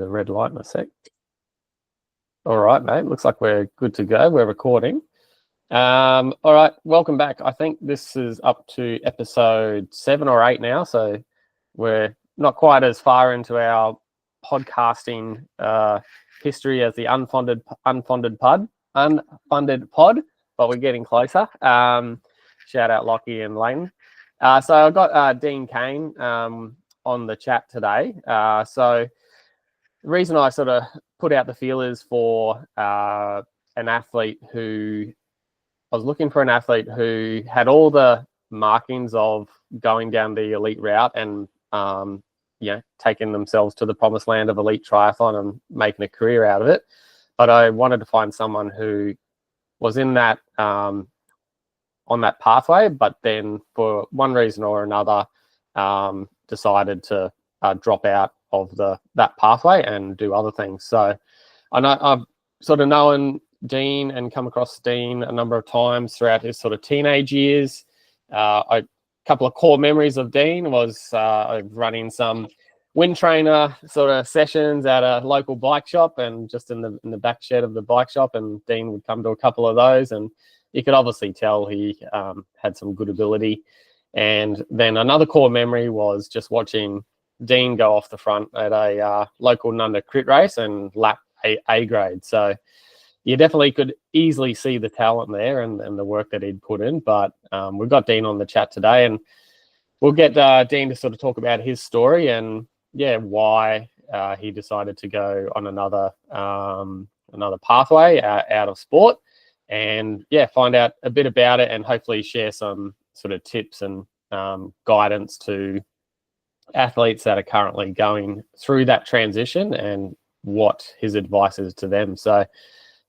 the red light in a sec. All right, mate. Looks like we're good to go. We're recording. All right, welcome back. I think this is up to episode 7 or 8 now, so we're not quite as far into our podcasting history as the unfunded pod, but we're getting closer. Shout out Lockie and Layton. So I've got Dean Kane on the chat today. So the reason I sort of put out the feelers for an athlete who I was looking for an athlete who had all the markings of going down the elite route and taking themselves to the promised land of elite triathlon and making a career out of it. But I wanted to find someone who was in that on that pathway, but then for one reason or another decided to drop out of that pathway and do other things. So I know I've sort of known Dean and come across Dean a number of times throughout his sort of teenage years. A couple of core memories of Dean was running some wind trainer sort of sessions at a local bike shop and just in the back shed of the bike shop, and Dean would come to a couple of those, and you could obviously tell he had some good ability. And then another core memory was just watching Dean go off the front at a local Nunda crit race and lap A grade. So you definitely could easily see the talent there and the work that he'd put in. But we've got Dean on the chat today, and we'll get Dean to sort of talk about his story and why he decided to go on another pathway out of sport, and find out a bit about it and hopefully share some sort of tips and guidance to athletes that are currently going through that transition and what his advice is to them. So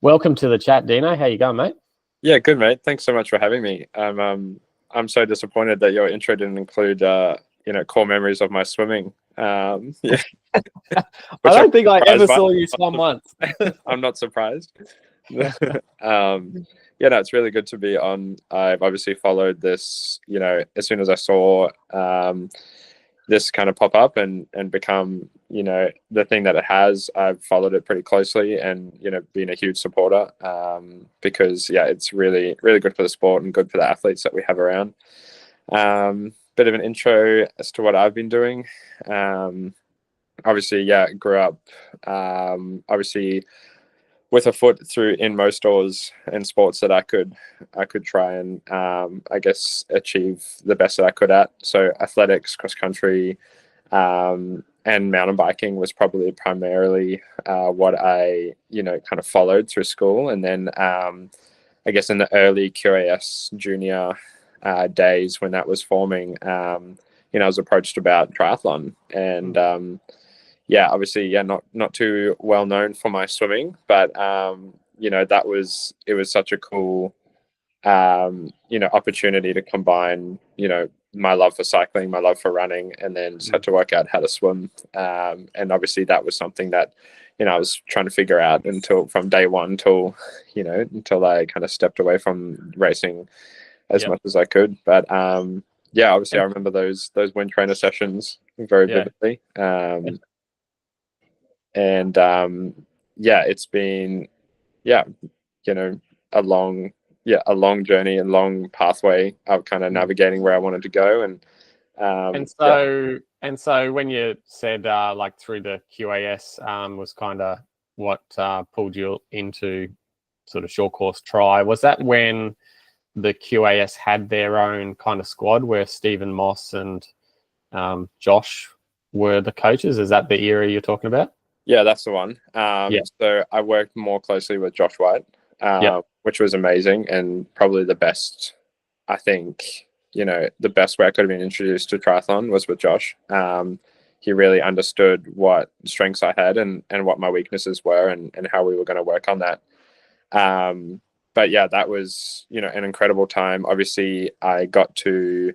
welcome to the chat, Dino. How you going, mate? Yeah, good, mate. Thanks so much for having me. I'm so disappointed that your intro didn't include core memories of my swimming. I don't think I ever saw you swim once. I'm not surprised. It's really good to be on. I've obviously followed this, as soon as I saw this kind of pop up and become, the thing that it has, I've followed it pretty closely and, been a huge supporter because, it's really, really good for the sport and good for the athletes that we have around. Bit of an intro as to what I've been doing. Obviously, grew up, obviously, with a foot through in most doors and sports that I could try and achieve the best that I could at. So athletics, cross country, and mountain biking was probably primarily what I kind of followed through school. And then I guess in the early QAS junior days when that was forming, I was approached about triathlon and obviously, not too well known for my swimming, but it was such a cool, opportunity to combine, my love for cycling, my love for running, and then just had to work out how to swim. And obviously that was something that, I was trying to figure out from day one until I kind of stepped away from racing as much as I could. But obviously I remember those wind trainer sessions very vividly. And it's been a long journey and long pathway of kind of navigating where I wanted to go. And so when you said through the QAS was kind of what pulled you into sort of short course tri, was that when the QAS had their own kind of squad where Stephen Moss and Josh were the coaches? Is that the era you're talking about? Yeah, that's the one. So I worked more closely with Josh White, which was amazing and probably the best, I think, the best way I could have been introduced to triathlon was with Josh. He really understood what strengths I had and what my weaknesses were and how we were going to work on that. But that was, an incredible time. Obviously, I got to,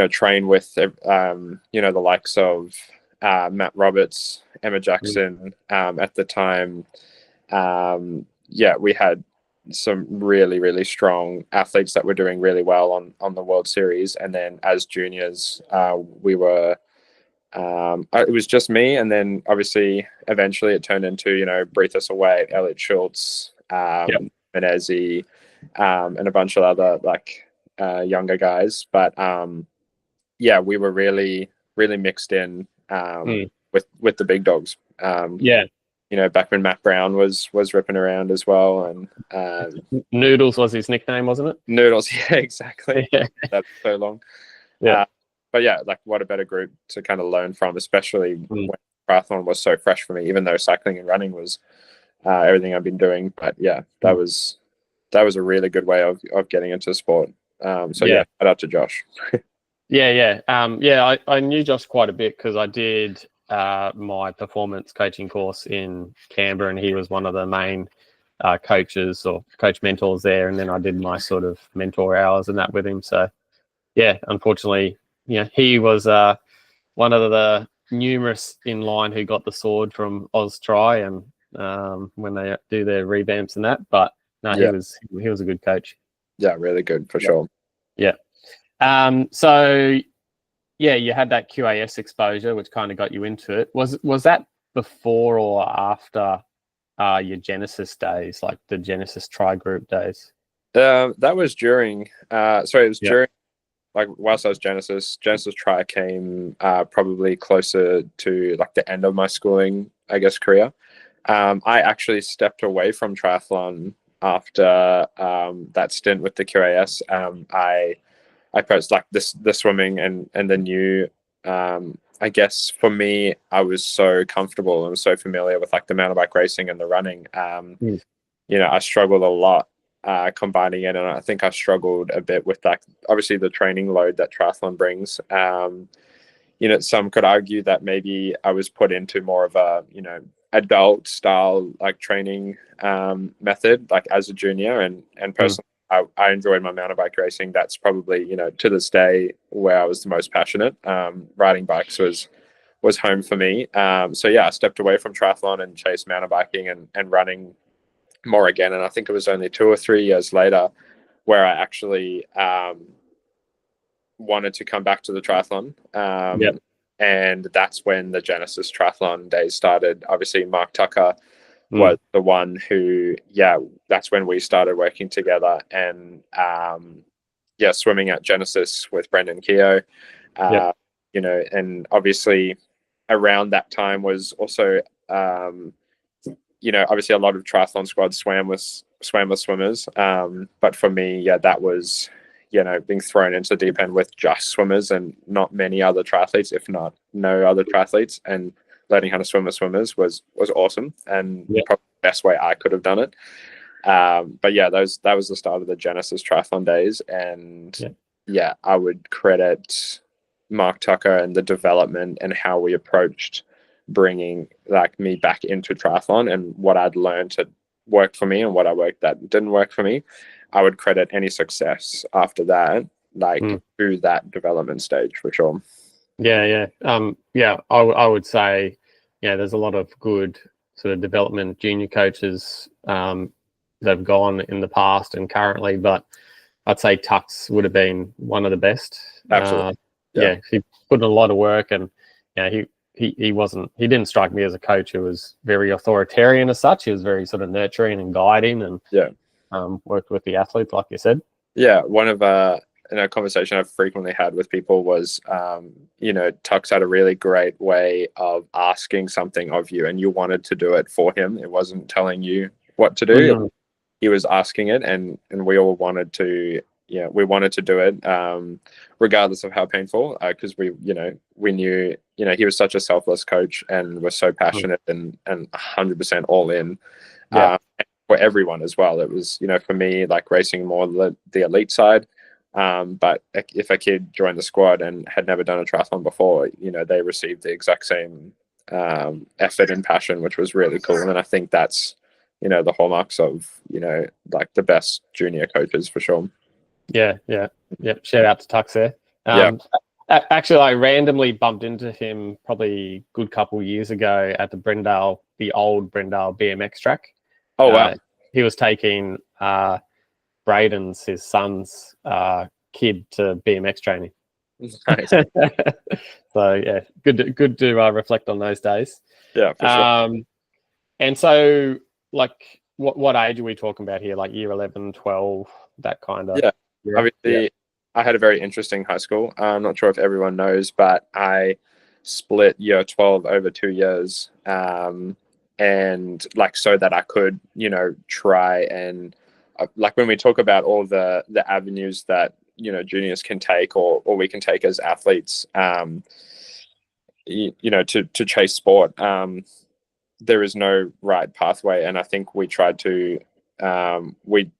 train with, the likes of Matt Roberts, Emma Jackson. At the time, we had some really, really strong athletes that were doing really well on the World Series. And then as juniors, we were it was just me, and then obviously eventually it turned into, you know, Breathe Us Away, Elliot Schultz, Menezi, and a bunch of other like younger guys. But yeah, we were really mixed in with the big dogs. You know, back when Matt Brown was ripping around as well, and Noodles was his nickname, wasn't it? Noodles, yeah, exactly. Yeah. That's so long. Yeah. But yeah, like what a better group to kind of learn from, especially when triathlon was so fresh for me, even though cycling and running was everything I've been doing. But yeah, that was a really good way of getting into sport. So yeah, shout out to Josh. I knew Josh quite a bit because I did my performance coaching course in Canberra, and he was one of the main coaches or coach mentors there. And then I did my sort of mentor hours and that with him. So yeah, unfortunately, he was one of the numerous in line who got the sword from Oz Tri, and when they do their revamps and that. But no, he was a good coach. Yeah, really good for sure. Yeah. So yeah, you had that QAS exposure, which kind of got you into it. Was that before or after your Genesis days, like the Genesis Tri Group days? That was during. It was during. Like whilst I was Genesis Tri came probably closer to like the end of my schooling, I guess, career. I actually stepped away from triathlon after that stint with the QAS. I posed like the swimming and the new. I guess for me, I was so comfortable and so familiar with like the mountain bike racing and the running. You know, I struggled a lot combining it, and I think I struggled a bit with like obviously the training load that triathlon brings. You know, some could argue that maybe I was put into more of a, you know, adult style like training method like as a junior, and personally I enjoyed my mountain bike racing. That's probably, you know, to this day where I was the most passionate. Riding bikes was home for me. So yeah, I stepped away from triathlon and chased mountain biking and running more again. And I think it was only 2 or 3 years later where I actually wanted to come back to the triathlon. And that's when the Genesis triathlon days started. Obviously, Mark Tucker was the one who, that's when we started working together, and swimming at Genesis with Brendan Keogh. You know, and obviously around that time was also you know, obviously a lot of triathlon squads swam with swimmers. But for me, that was, you know, being thrown into the deep end with just swimmers and not many other triathletes, if not no other triathletes, and learning how to swim with swimmers was awesome, and probably the best way I could have done it. But yeah, that was the start of the Genesis triathlon days, and I would credit Mark Tucker and the development and how we approached bringing like me back into triathlon and what I'd learned to work for me and what I worked that didn't work for me. I would credit any success after that, like through that development stage for sure. I would say, there's a lot of good sort of development junior coaches that have gone in the past and currently, but I'd say Tux would have been one of the best. Absolutely. He put in a lot of work, and he didn't strike me as a coach who was very authoritarian as such. He was very sort of nurturing and guiding, and worked with the athletes, like you said. One of in a conversation I've frequently had with people was, you know, Tux had a really great way of asking something of you, and you wanted to do it for him. It wasn't telling you what to do. He was asking it, and we all wanted to. We wanted to do it, regardless of how painful, because we knew, he was such a selfless coach and was so passionate and 100% all in for everyone as well. It was, for me, like racing more the elite side. But if a kid joined the squad and had never done a triathlon before, they received the exact same effort and passion, which was really cool. And I think that's, the hallmarks of, like the best junior coaches for sure. Shout out to Tux there. Actually, I randomly bumped into him probably a good couple of years ago at the old Brendale BMX track. Oh, wow. He was taking Braden's, his son's kid, to BMX training. Nice. So yeah, good to reflect on those days. Yeah, for sure. And so like what age are we talking about here? Like year 11, 12, that kind of. Yeah, Yeah. obviously, I had a very interesting high school. I'm not sure if everyone knows, but I split year 12 over 2 years, and like so that I could, try and like when we talk about all the avenues that juniors can take or we can take as athletes, to chase sport. There is no right pathway, and I think we tried to we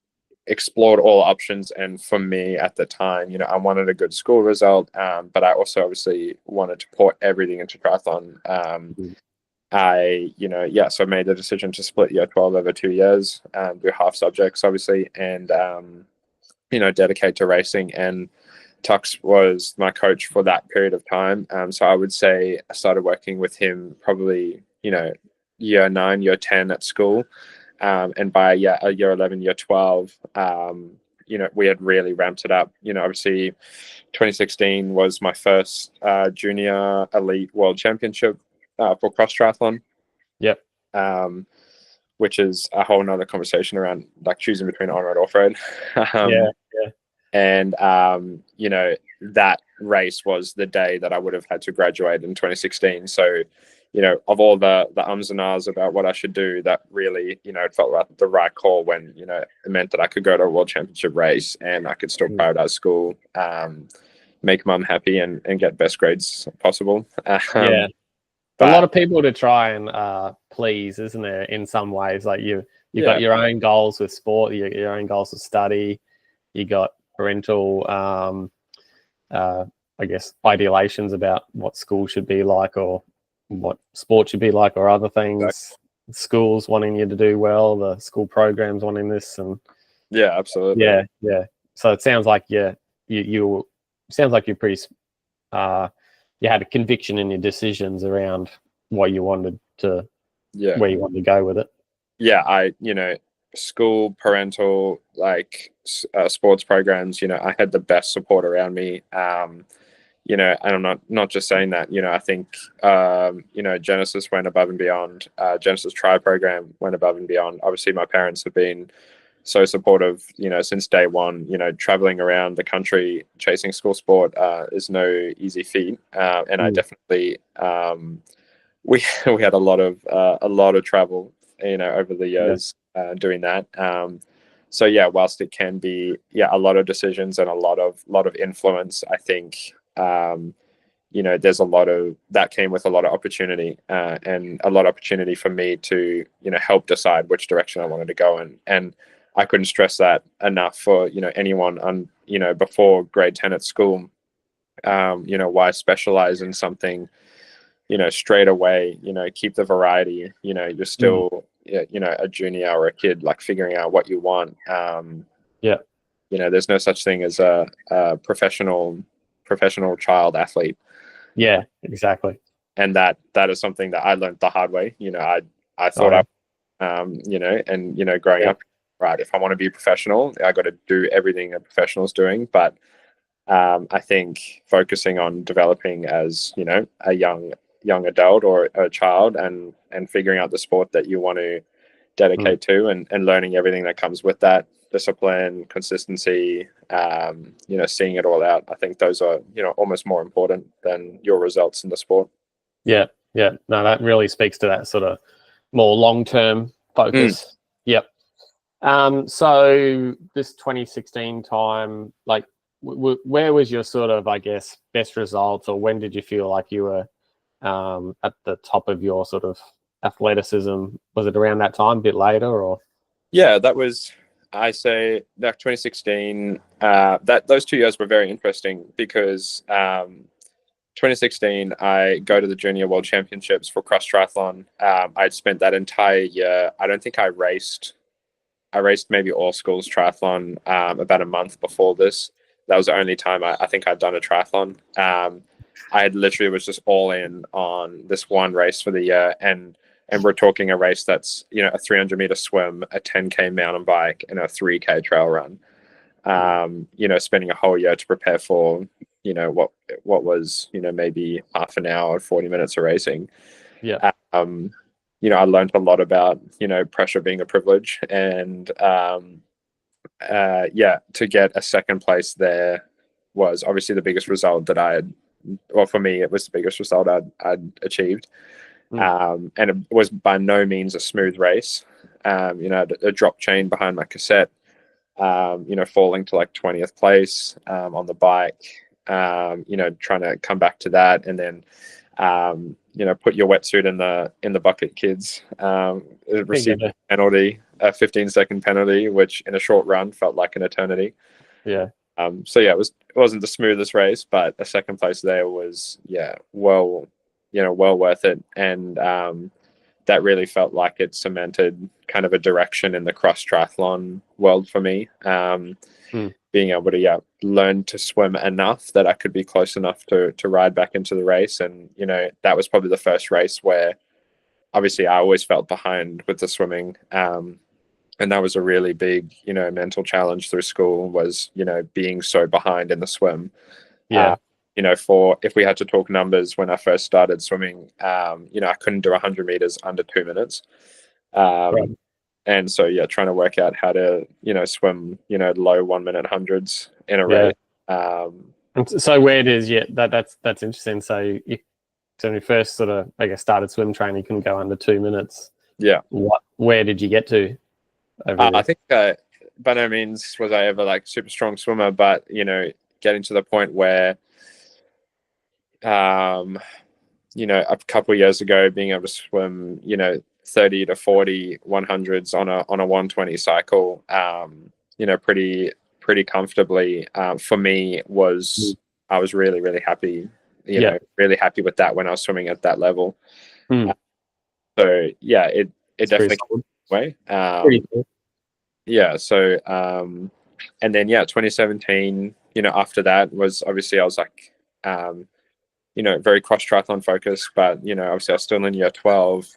explored all options. And for me at the time, I wanted a good school result, but I also obviously wanted to pour everything into triathlon. So I made the decision to split year 12 over 2 years, do half subjects obviously, and dedicate to racing. And Tux was my coach for that period of time. So I would say I started working with him probably, year 9, year 10 at school. And by year 11, year 12, we had really ramped it up. Obviously 2016 was my first junior elite world championship for cross triathlon. Yep. Which is a whole nother conversation around like choosing between on-road, off-road. Yeah. And, that race was the day that I would have had to graduate in 2016. So, of all the ums and ahs about what I should do, that really, it felt like the right call when, it meant that I could go to a world championship race and I could still prioritize school, make mum happy and get best grades possible. Yeah. But a lot of people to try and please, isn't there, in some ways? Like you've got your own goals with sport, your own goals with study, you got parental, I guess, ideations about what school should be like or what sport should be like or other things. Exactly. Schools wanting you to do well, the school programs wanting this, and yeah, absolutely. Yeah. So it sounds like you sounds like you're pretty you had a conviction in your decisions around what you wanted to, where you wanted to go with it. Yeah, school, parental, like sports programs, I had the best support around me. And I'm not just saying that, I think, Genesis went above and beyond. Genesis Tri program went above and beyond. Obviously, my parents have been so supportive, since day one. Traveling around the country chasing school sport is no easy feat. And I definitely, we had a lot of travel, over the years doing that. So yeah, whilst it can be a lot of decisions and a lot of influence, I think there's a lot of that came with a lot of opportunity, and a lot of opportunity for me to help decide which direction I wanted to go in. And I couldn't stress that enough for anyone on before grade 10 at school. Why specialize in something straight away, keep the variety. You're still a junior or a kid, like figuring out what you want. There's no such thing as a professional child athlete. Yeah, exactly. And that is something that I learned the hard way. I thought growing up, right, if I want to be a professional, I got to do everything a professional's doing. But I think focusing on developing as a young adult or a child, and figuring out the sport that you want to dedicate to, and learning everything that comes with that, discipline, consistency, seeing it all out. I think those are almost more important than your results in the sport. Yeah. No, that really speaks to that sort of more long-term focus. Yep. So this 2016 time, like, where was your sort of, I guess, best results, or when did you feel like you were at the top of your sort of athleticism? Was it around that time, a bit later, or? Yeah, that was, I say, that 2016. That those 2 years were very interesting because 2016 I go to the Junior World Championships for cross triathlon. I'd spent that entire year. I don't think I raced maybe all schools triathlon about a month before this. That was the only time I think I'd done a triathlon. I had literally was just all in on this one race for the year, and we're talking a race that's a 300-meter swim, a 10K mountain bike, and a 3K trail run. Spending a whole year to prepare for what was, maybe half an hour, 40 minutes of racing. Yeah. I learned a lot about, pressure being a privilege, and to get a second place there was obviously the biggest result that for me, it was the biggest result I'd achieved. And it was by no means a smooth race. A drop chain behind my cassette, falling to like 20th place on the bike, trying to come back to that, and then put your wetsuit in the bucket, kids. Received a penalty, a 15-second penalty, which in a short run felt like an eternity. Yeah. It wasn't the smoothest race, but a second place there was well worth it, and that really felt like it cemented kind of a direction in the cross triathlon world for me. Being able to learn to swim enough that I could be close enough to ride back into the race. And that was probably the first race where obviously I always felt behind with the swimming, and that was a really big mental challenge through school, was being so behind in the swim. If we had to talk numbers, when I first started swimming, I couldn't do 100 meters under 2 minutes. Right. And so, trying to work out how to, swim, low 1 minute hundreds in a race. So where does, that's interesting. So when you first sort of, I guess, started swim training, you couldn't go under 2 minutes. Yeah. Where did you get to? I think by no means was I ever like super strong swimmer, but, getting to the point where, a couple of years ago, being able to swim, 30 to 40 100s on a 120 cycle, pretty comfortably, for me was, I was really, really happy, really happy with that when I was swimming at that level. So it definitely came way. So and then 2017, after that was obviously, I was like, very cross triathlon focused, but obviously I was still in year 12,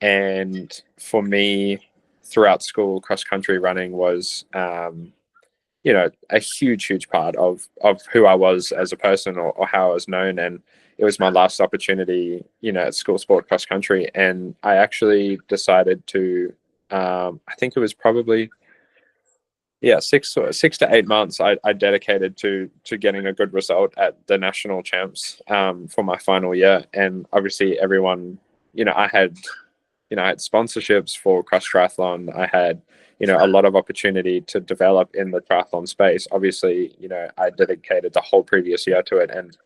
and for me, throughout school, cross country running was a huge part of who I was as a person, or how I was known. And it was my last opportunity at school sport cross country, and I actually decided to I think it was probably 6 to 8 months I dedicated to getting a good result at the national champs for my final year. And obviously everyone, I had sponsorships for cross triathlon. I had a lot of opportunity to develop in the triathlon space. Obviously, I dedicated the whole previous year to it, and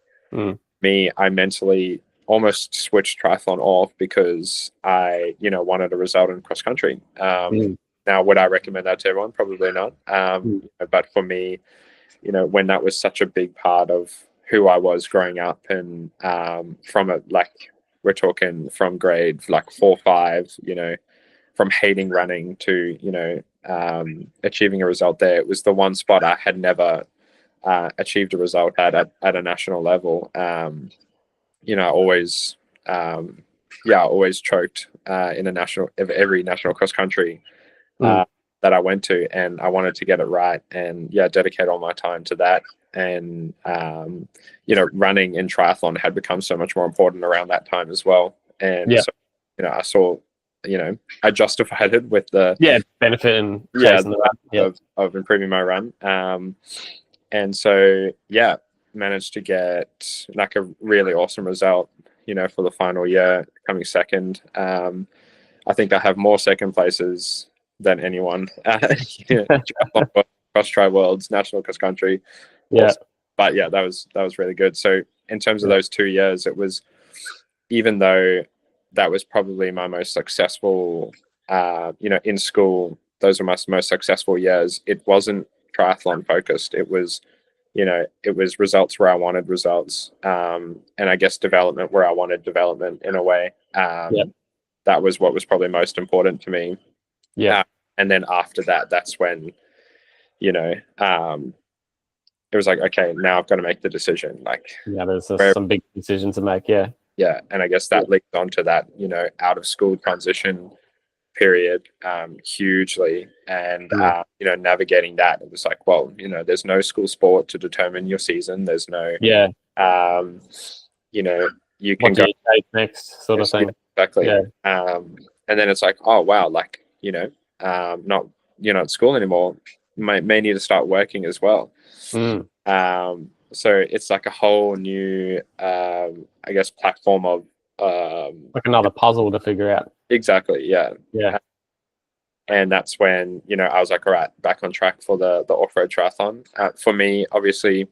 I mentally almost switched triathlon off because I wanted a result in cross country. Now, would I recommend that to everyone? Probably not. But for me, when that was such a big part of who I was growing up, and we're talking from grade 4, 5, from hating running to, achieving a result there. It was the one spot I had never achieved a result at a national level. Always, always choked in every national cross country that I went to, and I wanted to get it right, and dedicate all my time to that. And running in triathlon had become so much more important around that time as well. And so, I saw, I justified it with the benefit and of improving my run. And so managed to get like a really awesome result, for the final year, coming second. I think I have more second places than anyone. Cross tri worlds, national cross country. Also. But that was really good. So in terms of those 2 years, it was, even though that was probably my most successful, in school, those were my most successful years. It wasn't triathlon focused. It was, it was results where I wanted results, and I guess development where I wanted development in a way. That was what was probably most important to me. And then after that, that's when, it was like, okay, now I've got to make the decision. Like, there's some big decisions to make. And I guess that leads on to that, out of school transition period hugely, and you know, navigating that, it was like, well, you know, there's no school sport to determine your season. There's no you know, you can what do go you take next, sort of thing. exactly. Yeah. And then it's like, oh wow, like, you know, not, you're not at school anymore, may need to start working as well. So it's like a whole new I guess platform of Like another puzzle to figure out. exactly, yeah. And that's when, you know, I was like, all right, back on track for the off-road triathlon. For me, obviously,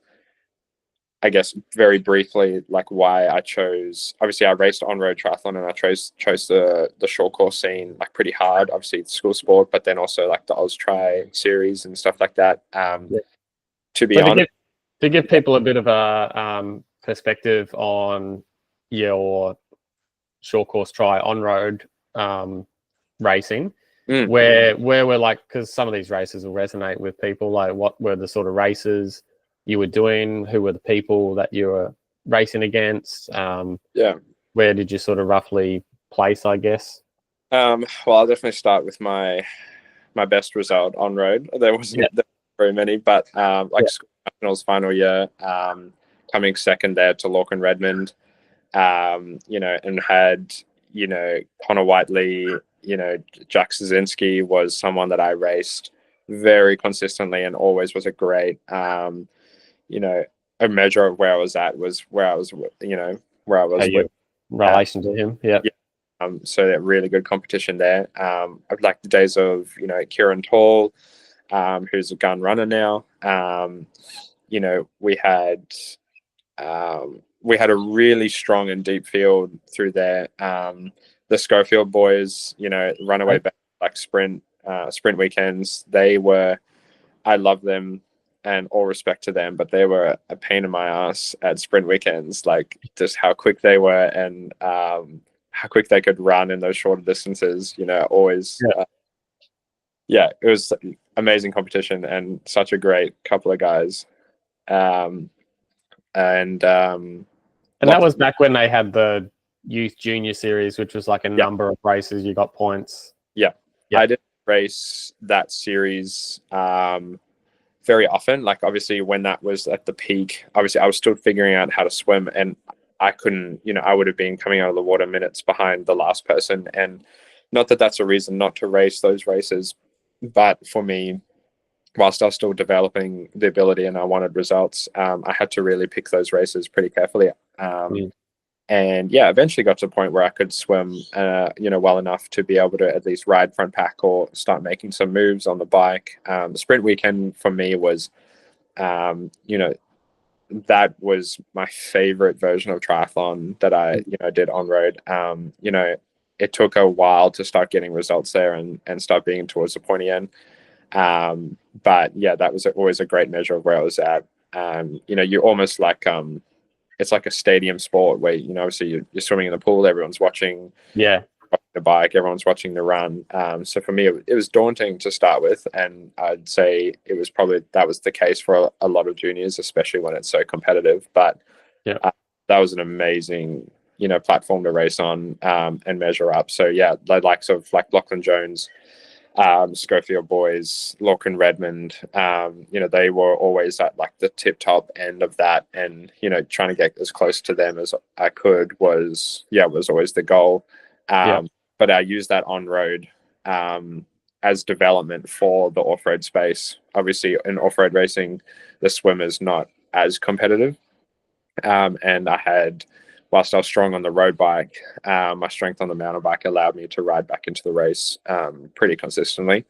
I guess very briefly, like why I chose, obviously I raced on-road triathlon, and I chose the short course scene like pretty hard. Obviously it's school sport, but then also like the Oz Tri series and stuff like that. To be honest, to give people a bit of a perspective on your short course tri on-road racing, where we're like, because some of these races will resonate with people, like what were the sort of races you were doing, who were the people that you were racing against, where did you sort of roughly place, I guess? Well, I'll definitely start with my best result on road. There wasn't very many, but like school nationals final year, coming second there to Lorcan Redmond, you know, and had, you know, Connor Whiteley, you know, Jack Szynski was someone that I raced very consistently and always was a great, you know, a measure of where I was at was where I was, you know, where I was with relation to him. So that really good competition there. I'd like the days of, you know, Kieran Tall, who's a gun runner now. You know, we had a really strong and deep field through there. The Schofield boys, you know, runaway back, like sprint weekends. I love them and all respect to them, but they were a pain in my ass at sprint weekends. Like just how quick they were, and how quick they could run in those shorter distances. You know, always. It was amazing competition and such a great couple of guys. And that was back when they had the youth junior series, which was like a number of races. You got points. I didn't race that series very often. Like obviously when that was at the peak, obviously I was still figuring out how to swim, and I couldn't, you know, I would have been coming out of the water minutes behind the last person. And not that that's a reason not to race those races, but for me, whilst I was still developing the ability and I wanted results, I had to really pick those races pretty carefully. And eventually got to a point where I could swim, you know, well enough to be able to at least ride front pack or start making some moves on the bike. The sprint weekend for me was, you know, that was my favorite version of triathlon that I, you know, did on road. You know, it took a while to start getting results there and start being towards the pointy end. But that was always a great measure of where I was at. You know, you're almost like, it's like a stadium sport where, you know, obviously you're swimming in the pool, everyone's watching the bike, everyone's watching the run. So for me, it was daunting to start with. And I'd say it was probably, that was the case for a lot of juniors, especially when it's so competitive. But that was an amazing, you know, platform to race on and measure up. So the likes of like Lachlan Jones, Schofield boys, Lorcan Redmond, you know, they were always at like the tip top end of that, and you know, trying to get as close to them as I could was always the goal. But I used that on road as development for the off road space. Obviously, in off road racing, the swim is not as competitive, and I had, whilst I was strong on the road bike, my strength on the mountain bike allowed me to ride back into the race pretty consistently.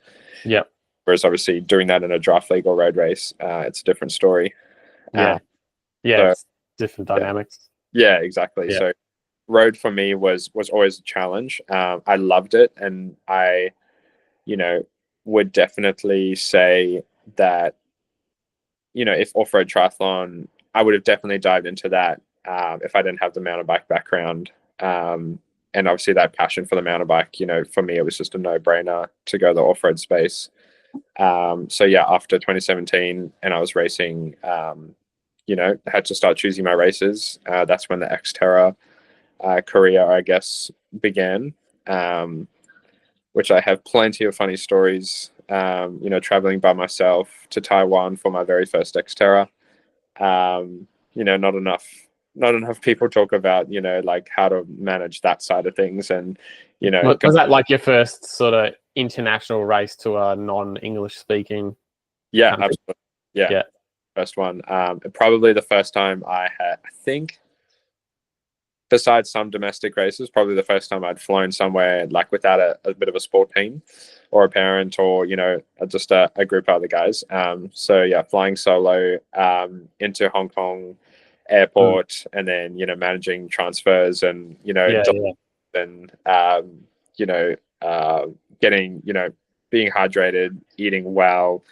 Whereas obviously doing that in a draft league or road race, it's a different story. So, it's different dynamics. Exactly. So road for me was always a challenge. I loved it, and I, you know, would definitely say that, you know, if off-road triathlon, I would have definitely dived into that if I didn't have the mountain bike background. And obviously that passion for the mountain bike, you know, for me, it was just a no-brainer to go the off-road space. So after 2017 and I was racing, you know, I had to start choosing my races. That's when the Xterra career, I guess, began. which I have plenty of funny stories. Traveling by myself to Taiwan for my very first Xterra. Not enough people talk about, like how to manage that side of things. And, was that like your first sort of international race to a non-English speaking yeah, country? absolutely. Yeah. First one. Probably the first time I think, besides some domestic races, probably the first time I'd flown somewhere like without a bit of a sport team or a parent or, just a group of other guys. So yeah, flying solo into Hong Kong airport and then, managing transfers and, and, getting, being hydrated, eating well,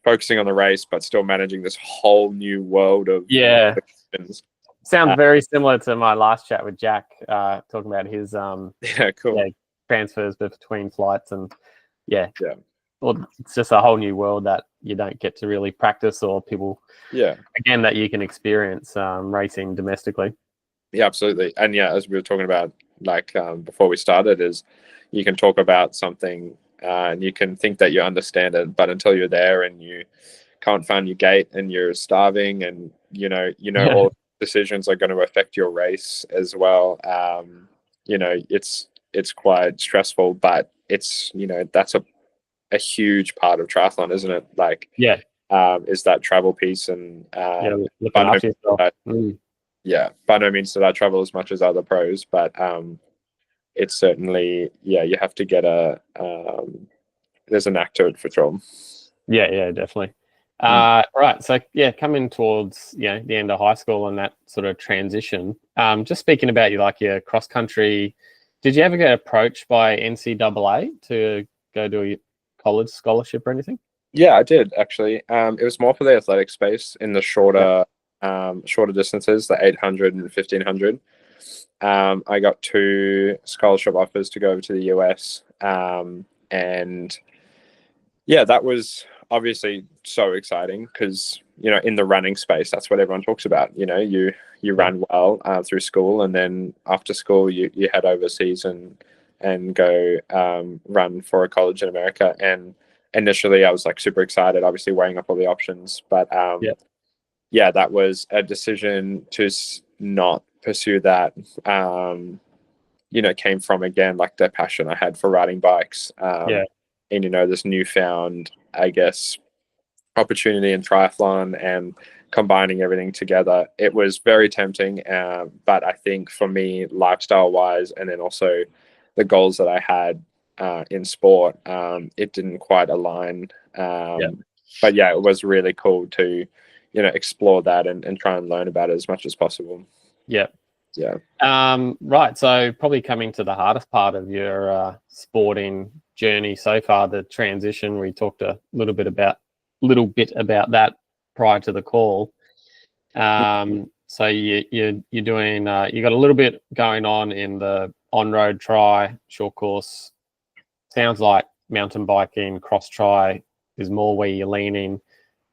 focusing on the race, but still managing this whole new world of questions. Sounds very similar to my last chat with Jack, talking about his transfers between flights and well, it's just a whole new world that you don't get to really practice or people again that you can experience racing domestically. Yeah, absolutely. And yeah, as we were talking about like before we started, is you can talk about something and you can think that you understand it, but until you're there and you can't find your gate and you're starving and all decisions are going to affect your race as well. It's quite stressful, but it's that's a huge part of triathlon, isn't it? Like is that travel piece and looking after yourself. By no means did I travel as much as other pros, but it's certainly you have to get there's a knack to it for sure. Yeah, definitely. Right. So coming towards the end of high school and that sort of transition. Just speaking about your cross country, did you ever get approached by NCAA to go to a college scholarship or anything? Yeah, I did actually. It was more for the athletic space in the shorter distances, the 800 and 1500. I got 2 scholarship offers to go over to the US, and that was obviously so exciting because in the running space, that's what everyone talks about. You run well through school, and then after school you head overseas and go run for a college in America. And initially I was like super excited, obviously weighing up all the options, but that was a decision to not pursue that. Came from, again, like the passion I had for riding bikes, and this newfound, I guess, opportunity in triathlon and combining everything together. It was very tempting, but I think for me, lifestyle wise, and then also the goals that I had in sport, it didn't quite align. But it was really cool to explore that and try and learn about it as much as possible. Right. So probably coming to the hardest part of your sporting journey so far, the transition. We talked a little bit about that prior to the call. So you're doing you got a little bit going on in the on-road tri, short course. Sounds like mountain biking, cross tri is more where you're leaning.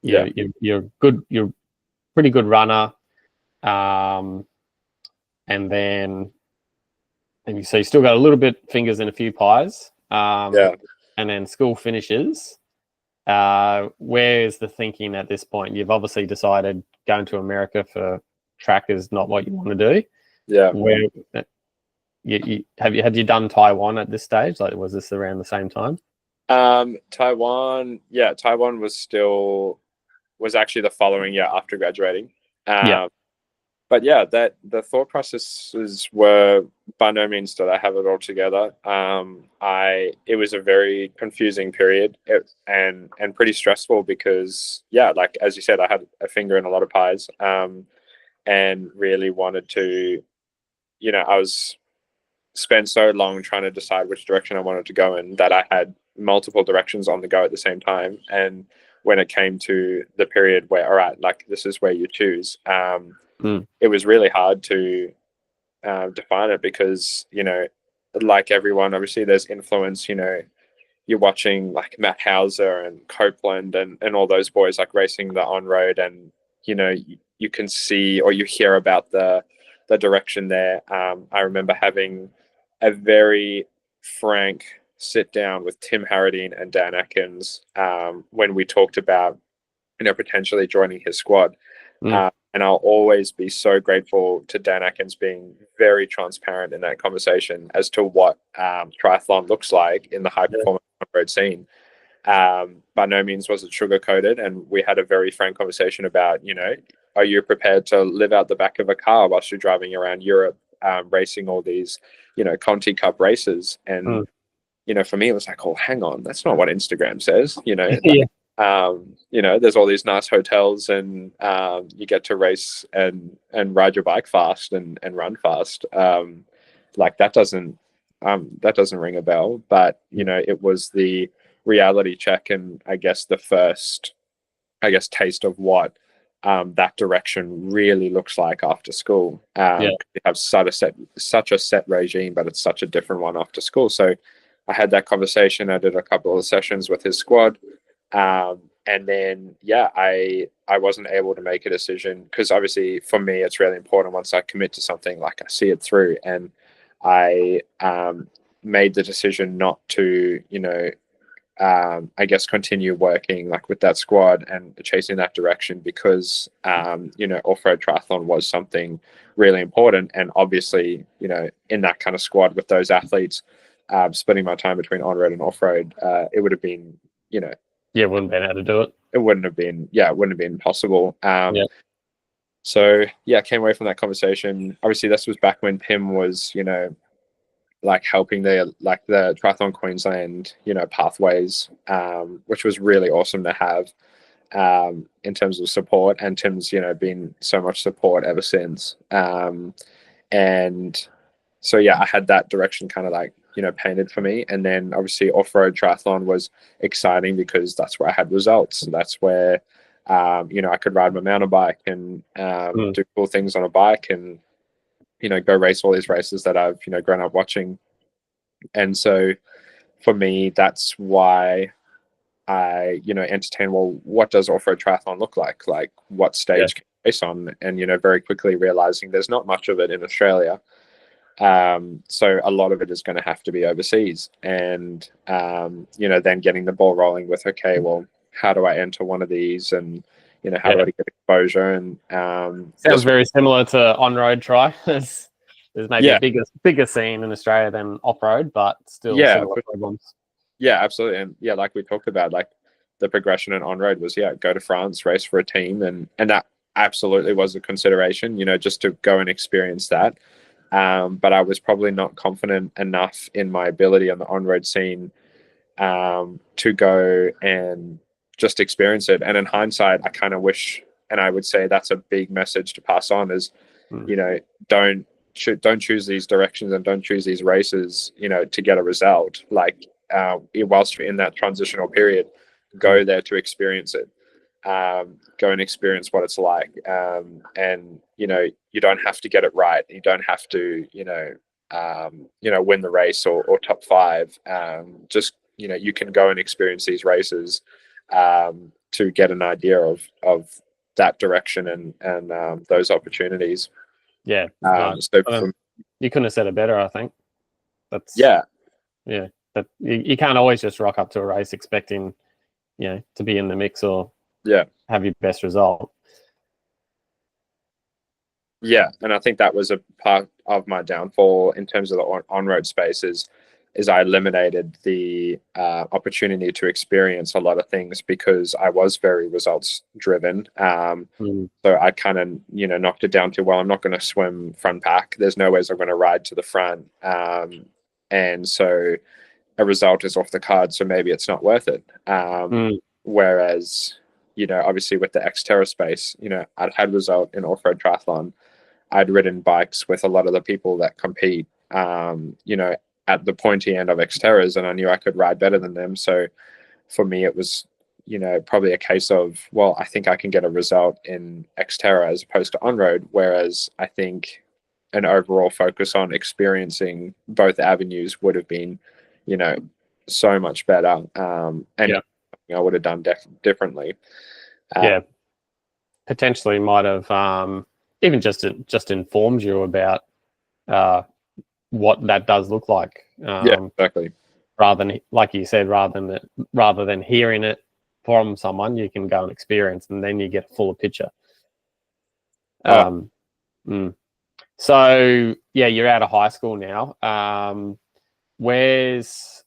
You're good. You're pretty good runner. And then, so you still got a little bit fingers in a few pies. And then school finishes. Where's the thinking at this point? You've obviously decided going to America for track is not what you want to do. Where had you done Taiwan at this stage? Like, was this around the same time? Taiwan was actually the following year after graduating. But that the thought processes were by no means did I have it all together. It was a very confusing period and pretty stressful because like as you said, I had a finger in a lot of pies, and really wanted to, I was spent so long trying to decide which direction I wanted to go in that I had multiple directions on the go at the same time. And when it came to the period where, all right, like this is where you choose, it was really hard to define it because, like everyone, obviously there's influence, you're watching like Matt Hauser and Copeland and all those boys like racing the on-road, and, you can see or you hear about the direction there. I remember having a very frank sit down with Tim Harradine and Dan Atkins when we talked about, potentially joining his squad. And I'll always be so grateful to Dan Atkins being very transparent in that conversation as to what triathlon looks like in the high performance on-road scene. By no means was it sugar coated, and we had a very frank conversation about, are you prepared to live out the back of a car whilst you're driving around Europe, racing all these, Conti Cup races? And for me, it was like, oh, hang on, that's not what Instagram says. There's all these nice hotels, and you get to race and ride your bike fast and run fast. Like that doesn't ring a bell. But it was the reality check, and I guess the first, taste of what that direction really looks like after school. You have such a set regime, but it's such a different one after school. So I had that conversation. I did a couple of sessions with his squad. And then, I wasn't able to make a decision, because obviously for me, it's really important once I commit to something, like I see it through. And I made the decision not to, continue working like with that squad and chasing that direction, because, off-road triathlon was something really important. And obviously, in that kind of squad with those athletes, splitting my time between on-road and off-road, it would have been, wouldn't have been able to do it. It wouldn't have been possible. So I came away from that conversation. Obviously, this was back when Pim was, like helping the Triathlon Queensland, pathways, which was really awesome to have in terms of support. And Tim's, been so much support ever since. And so I had that direction kind of like, painted for me. And then obviously off-road triathlon was exciting, because that's where I had results. And that's where, I could ride my mountain bike and do cool things on a bike, and, go race all these races that I've, grown up watching. And so for me, that's why I, entertain, well, what does off-road triathlon look like? Like what stage can you race on? And, very quickly realizing there's not much of it in Australia. So a lot of it is going to have to be overseas, and then getting the ball rolling with, okay, well, how do I enter one of these, and how do I get exposure? And sounds very similar to on-road tri. There's maybe a bigger scene in Australia than off-road, but still similar problems. Yeah, absolutely. And like we talked about, like the progression in on-road was go to France, race for a team, and that absolutely was a consideration, just to go and experience that. But I was probably not confident enough in my ability on the on-road scene to go and just experience it. And in hindsight, I kind of wish, and I would say that's a big message to pass on, is, don't choose these directions and don't choose these races, to get a result. Like whilst you're in that transitional period, go there to experience it. Go and experience what it's like. And, you don't have to get it right. You don't have to, win the race or top 5. Just, you can go and experience these races to get an idea of that direction and those opportunities. Yeah. So you couldn't have said it better, I think. That's But you can't always just rock up to a race expecting, to be in the mix or have your best result. And I think that was a part of my downfall in terms of the on-road space is I eliminated the opportunity to experience a lot of things, because I was very results driven. So I kind of, knocked it down to, well, I'm not going to swim front pack. There's no ways I'm going to ride to the front. And so a result is off the card. So maybe it's not worth it. Whereas, obviously with the Xterra space, I'd had result in off-road triathlon. I'd ridden bikes with a lot of the people that compete, at the pointy end of Xterras, and I knew I could ride better than them. So for me, it was, probably a case of, well, I think I can get a result in Xterra as opposed to on-road. Whereas I think an overall focus on experiencing both avenues would have been, so much better. And I would have done differently. Potentially might have even just informed you about what that does look like Yeah, exactly. Rather than, like you said, rather than hearing it from someone, you can go and experience, and then you get a fuller picture. So yeah, you're out of high school now. Where's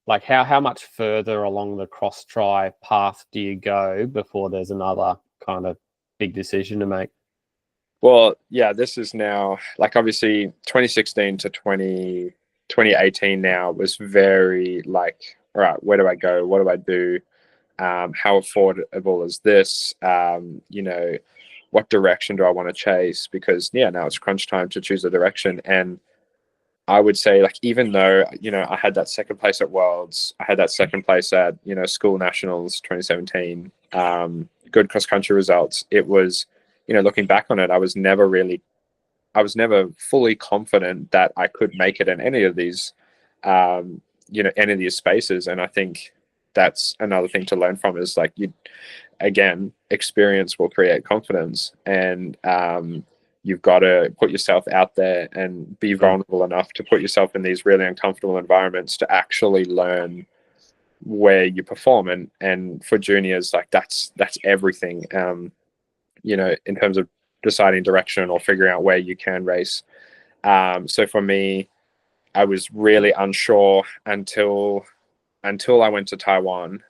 like how much further along the cross tri path do you go before there's another kind of big decision to make? Well, yeah, this is now like obviously 2016 to 2018 now was very like, all right, where do I go? What do I do? How affordable is this? What direction do I want to chase? Because now it's crunch time to choose a direction. And I would say, like, even though, I had that second place at Worlds, I had that second place at, School Nationals 2017, good cross country results. It was, looking back on it, I was never fully confident that I could make it in any of these, any of these spaces. And I think that's another thing to learn from is like, again, experience will create confidence, and you've got to put yourself out there and be vulnerable enough to put yourself in these really uncomfortable environments to actually learn where you perform. And for juniors, like that's everything, in terms of deciding direction or figuring out where you can race. So for me, I was really unsure until I went to Taiwan.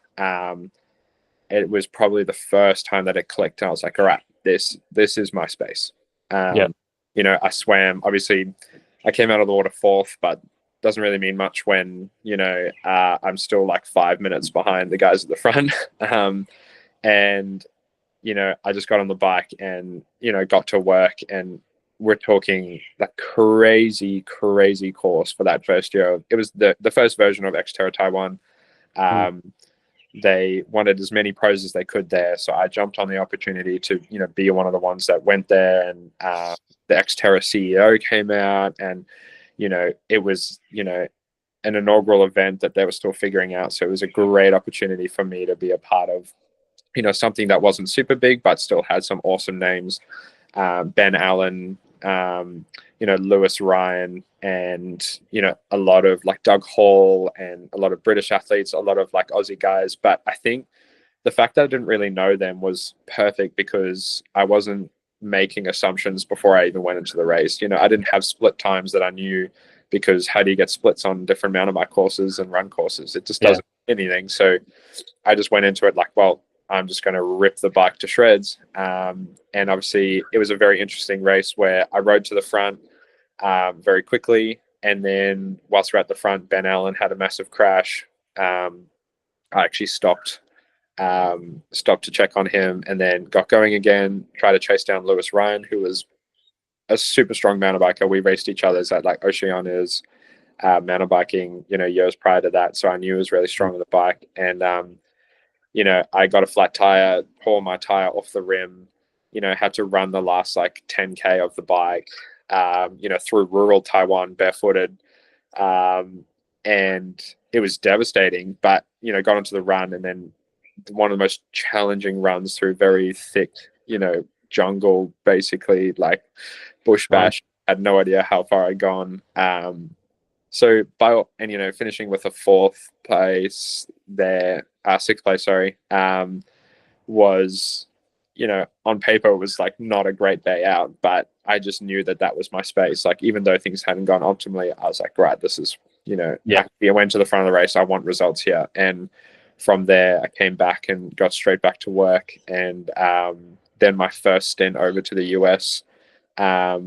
It was probably the first time that it clicked. I was like, all right, this is my space. I swam, obviously I came out of the water fourth, but doesn't really mean much when, I'm still like 5 minutes behind the guys at the front. And, I just got on the bike and, got to work, and we're talking that crazy course for that first year. It was the first version of Xterra Taiwan. They wanted as many pros as they could there, so I jumped on the opportunity to be one of the ones that went there. And the Xterra CEO came out, and it was an inaugural event that they were still figuring out, so it was a great opportunity for me to be a part of something that wasn't super big but still had some awesome names. Ben Allen, Lewis Ryan, and a lot of like Doug Hall and a lot of British athletes, a lot of like Aussie guys. But I think the fact that I didn't really know them was perfect because I wasn't making assumptions before I even went into the race. I didn't have split times that I knew, because how do you get splits on different mountain bike courses and run courses? It just doesn't mean anything. So I just went into it like, well, I'm just going to rip the bike to shreds. And obviously it was a very interesting race where I rode to the front very quickly. And then whilst we're at the front, Ben Allen had a massive crash. I actually stopped to check on him, and then got going again, tried to chase down Lewis Ryan, who was a super strong mountain biker. We raced each other's at like Oceania's mountain biking, years prior to that. So I knew he was really strong on the bike. And, I got a flat tire, pulled my tire off the rim, had to run the last like 10K of the bike, through rural Taiwan barefooted. And it was devastating, but, got onto the run, and then one of the most challenging runs through very thick, jungle, basically like bush bash. Had no idea how far I'd gone. So finishing with a fourth place there, sixth place, sorry, was, on paper it was like not a great day out, but I just knew that was my space. Like, even though things hadn't gone optimally, I was like, right, this is, I went to the front of the race. I want results here. And from there, I came back and got straight back to work. And then my first stint over to the US, I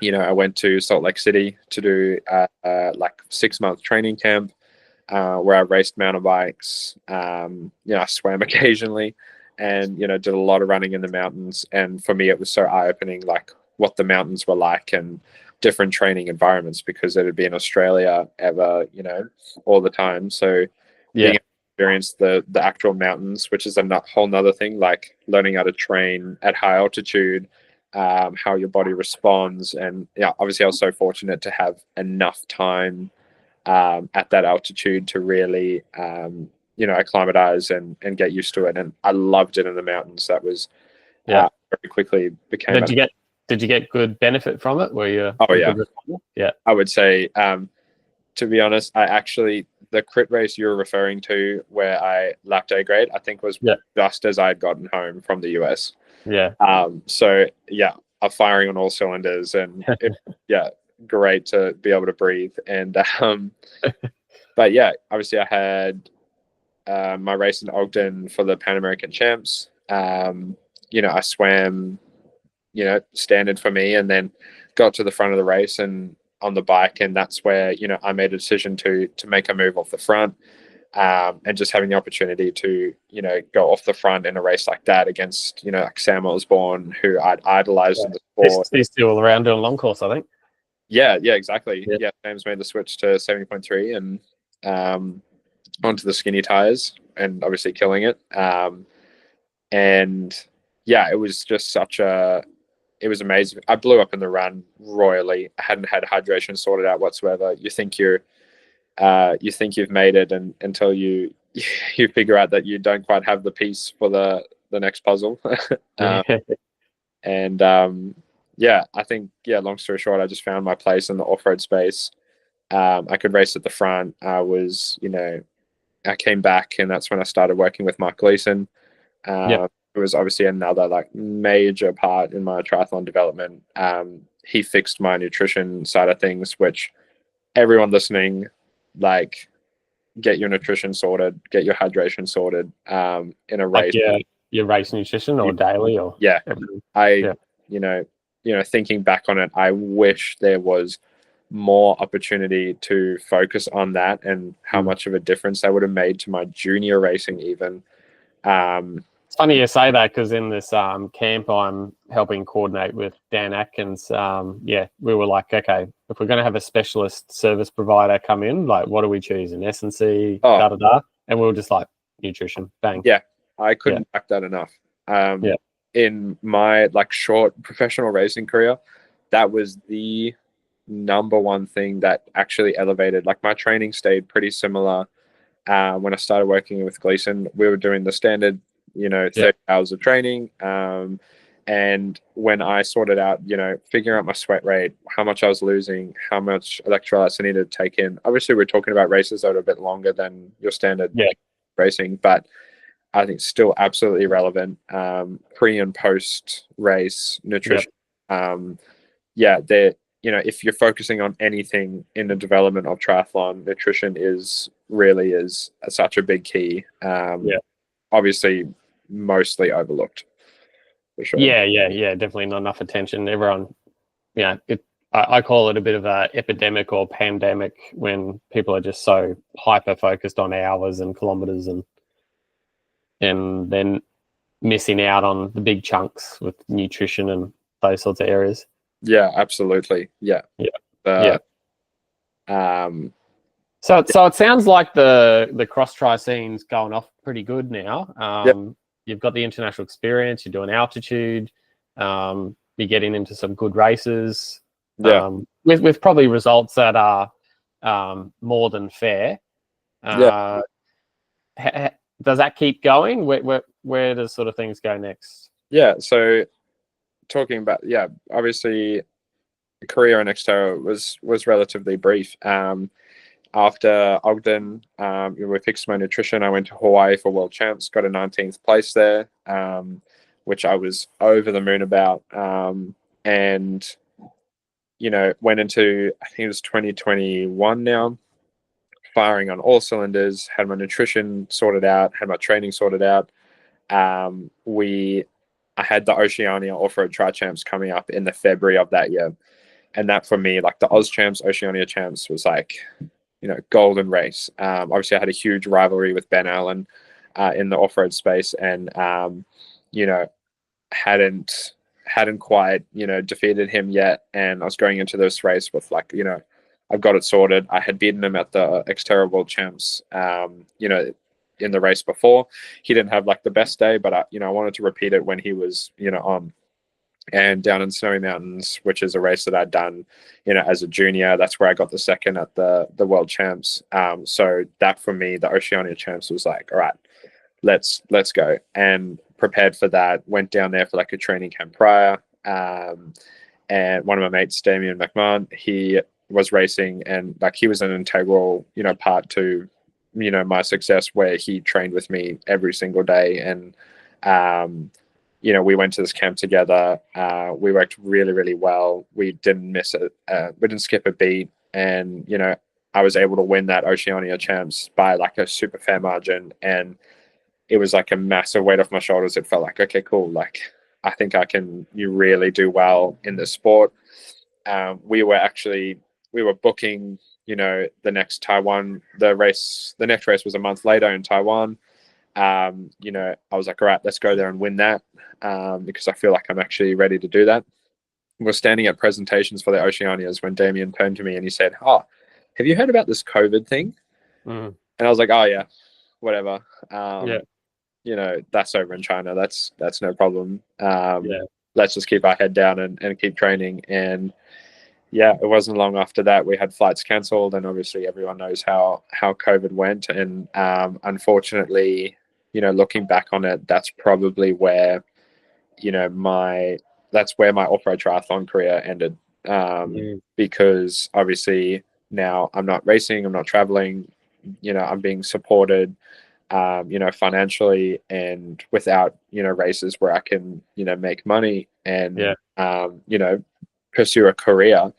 went to Salt Lake City to do like 6-month training camp where I raced mountain bikes. I swam occasionally, and did a lot of running in the mountains. And for me, it was so eye-opening, like what the mountains were like and different training environments, because it had been Australia ever, all the time. So being able to experience the actual mountains, which is a whole nother thing, like learning how to train at high altitude, how your body responds. And obviously I was so fortunate to have enough time at that altitude to really acclimatize and get used to it. And I loved it in the mountains. That was very quickly became did you get good benefit from it? Were you I would say to be honest, the crit race you're referring to where I lapped A grade, I think was just as I had gotten home from the US. Yeah. So yeah, I'm firing on all cylinders, and great to be able to breathe. And but yeah, obviously I had my race in Ogden for the Pan American Champs. I swam, standard for me, and then got to the front of the race and on the bike, and that's where I made a decision to make a move off the front, and just having the opportunity to go off the front in a race like that against like Sam Osborne, who I'd idolized in the sport. He's still around doing long course, I think. Yeah, exactly. Yeah, Sam's made the switch to 70.3 and onto the skinny tires, and obviously killing it. And yeah, it was just it was amazing. I blew up in the run royally. I hadn't had hydration sorted out whatsoever. You think you've made it, and until you figure out that you don't quite have the piece for the next puzzle. And I think long story short, I just found my place in the off-road space. I could race at the front. I came back, and that's when I started working with Mark Gleason. It was obviously another like major part in my triathlon development. He fixed my nutrition side of things, which everyone listening, like, get your nutrition sorted, get your hydration sorted in a race. Like your race nutrition or daily or thinking back on it, I wish there was more opportunity to focus on that and how much of a difference that would have made to my junior racing even. It's funny you say that, because in this camp I'm helping coordinate with Dan Atkins, we were like, okay, if we're going to have a specialist service provider come in, like, what do we choose? An S&C, da-da-da? And we were just like, nutrition, bang. Yeah, I couldn't back that enough. In my like short professional racing career, that was the number one thing that actually elevated. Like, my training stayed pretty similar. When I started working with Gleason, we were doing the standard 30 hours of training, and when I sorted out figuring out my sweat rate, how much I was losing, how much electrolytes I needed to take in. Obviously we're talking about races that are a bit longer than your standard racing, but I think still absolutely relevant. Pre and post race nutrition. If you're focusing on anything in the development of triathlon, nutrition is such a big key. Obviously mostly overlooked, for sure. Definitely not enough attention. Everyone, I call it a bit of a epidemic or pandemic when people are just so hyper focused on hours and kilometers and then missing out on the big chunks with nutrition and those sorts of areas. Yeah, absolutely. So it sounds like the cross tri scene's going off pretty good now. You've got the international experience. You're doing altitude. You're getting into some good races. With probably results that are more than fair. Does that keep going? Where does sort of things go next? Yeah. So talking about obviously career in Xterra was relatively brief. After Ogden, we fixed my nutrition. I went to Hawaii for World Champs, got a 19th place there, which I was over the moon about. And went into, I think it was 2021 now, firing on all cylinders, had my nutrition sorted out, had my training sorted out. I had the Oceania Off-Road Tri-Champs coming up in the February of that year. And that for me, like the Oz Champs, Oceania Champs was like, golden race. Obviously I had a huge rivalry with Ben Allen in the off-road space, and hadn't quite defeated him yet, and I was going into this race with like I've got it sorted. I had beaten him at the Xterra World Champs in the race before. He didn't have like the best day, but I wanted to repeat it when he was on. And down in Snowy Mountains, which is a race that I'd done, as a junior, that's where I got the second at the World Champs. So that for me, the Oceania Champs was like, all right, let's go. And prepared for that, went down there for like a training camp prior. And one of my mates, Damien McMahon, he was racing, and like he was an integral, part to, my success, where he trained with me every single day. And, we went to this camp together. We worked really, really well. We didn't miss it. We didn't skip a beat. And, I was able to win that Oceania champs by like a super fair margin. And it was like a massive weight off my shoulders. It felt like, okay, cool. Like, I think you really do well in this sport. We were booking, the next Taiwan, the next race was a month later in Taiwan. I was like, all right, let's go there and win that, because I feel like I'm actually ready to do that. We're standing at presentations for the Oceanias when Damien turned to me and he said, "Oh, have you heard about this COVID thing?" Mm. And I was like, "Oh yeah, whatever. That's over in China. That's no problem. Let's just keep our head down and keep training." And yeah, it wasn't long after that we had flights cancelled, and obviously everyone knows how COVID went. And unfortunately, looking back on it, that's probably where that's where my off-road triathlon career ended, because obviously now I'm not racing, I'm not traveling, I'm being supported, financially, and without, races where I can, make money and, pursue a career,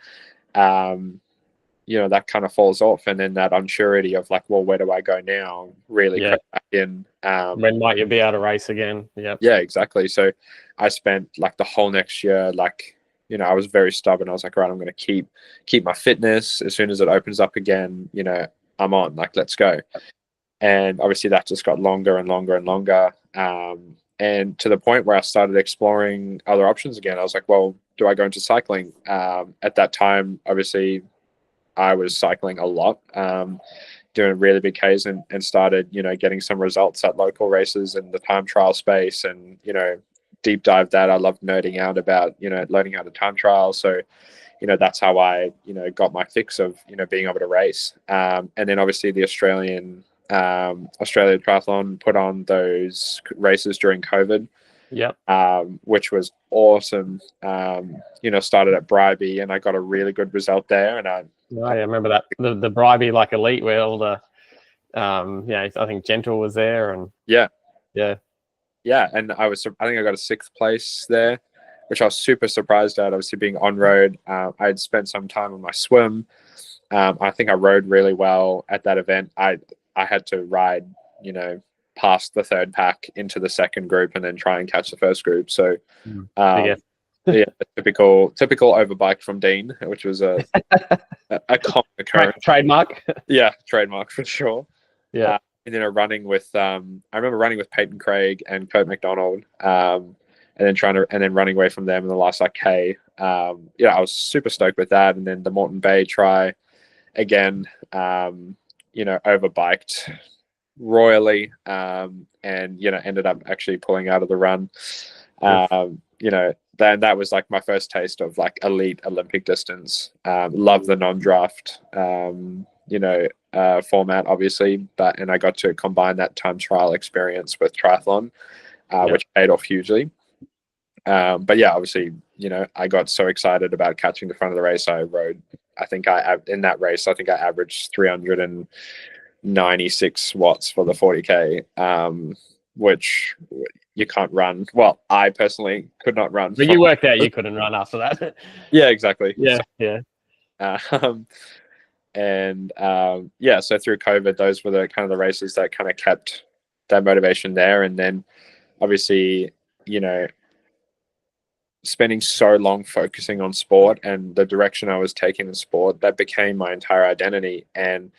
that kind of falls off. And then that unsurety of like, well, where do I go now, really crept back in. When might you be able to race again? Yeah, exactly. So I spent like the whole next year, like, I was very stubborn. I was like, all right, I'm going to keep my fitness. As soon as it opens up again, I'm on, like, let's go. And obviously that just got longer and longer and longer. And to the point where I started exploring other options again. I was like, well, do I go into cycling? At that time, obviously, I was cycling a lot, doing really big Ks, and started, getting some results at local races in the time trial space, and, deep dive that. I loved nerding out about, learning how to time trial. So, that's how I, got my fix of, being able to race. And then obviously the Australia Triathlon put on those races during COVID. Yep. Which was awesome. Started at Bribey, and I got a really good result there. And I remember that the Bribey like elite where all the I think Gentle was there, and yeah. And I think I got a 6th place there, which I was super surprised at. Obviously being on road, I had spent some time on my swim. I think I rode really well at that event. I had to ride, past the 3rd pack into the 2nd group and then try and catch the 1st group. So, typical overbike from Dean, which was a common occurrence. Trademark. Yeah, trademark for sure. Yeah. And then running with, I remember running with Peyton Craig and Kurt McDonald, and then running away from them in the last like K. I was super stoked with that. And then the Moreton Bay try again, overbiked royally, and ended up actually pulling out of the run. Then that was like my first taste of like elite Olympic distance. Love the non-draft format, obviously, and I got to combine that time trial experience with triathlon, which paid off hugely. But yeah, obviously, I got so excited about catching the front of the race. I rode, in that race, I think I averaged 396 watts for the 40K, which you can't run. Well, I personally could not run. But you worked out you couldn't run after that. Yeah, exactly. Yeah. So through COVID, those were the kind of the races that kind of kept that motivation there. And then obviously, spending so long focusing on sport and the direction I was taking in sport, that became my entire identity. And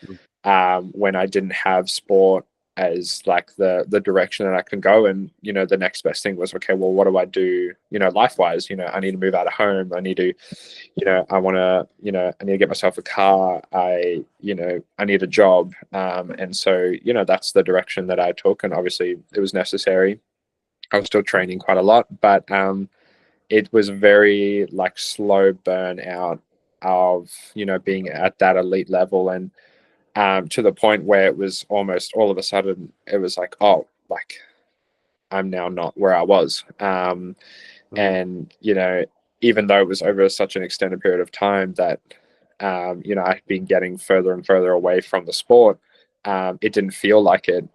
when I didn't have sport as like the direction that I can go, and the next best thing was, okay, well, what do I do life wise? I need to move out of home. I need to I need to get myself a car. I need a job, and so that's the direction that I took. And obviously it was necessary. I was still training quite a lot, but it was very like slow burn out of being at that elite level. And to the point where it was almost all of a sudden it was like, oh, like I'm now not where I was. And even though it was over such an extended period of time, that I've been getting further and further away from the sport. It didn't feel like it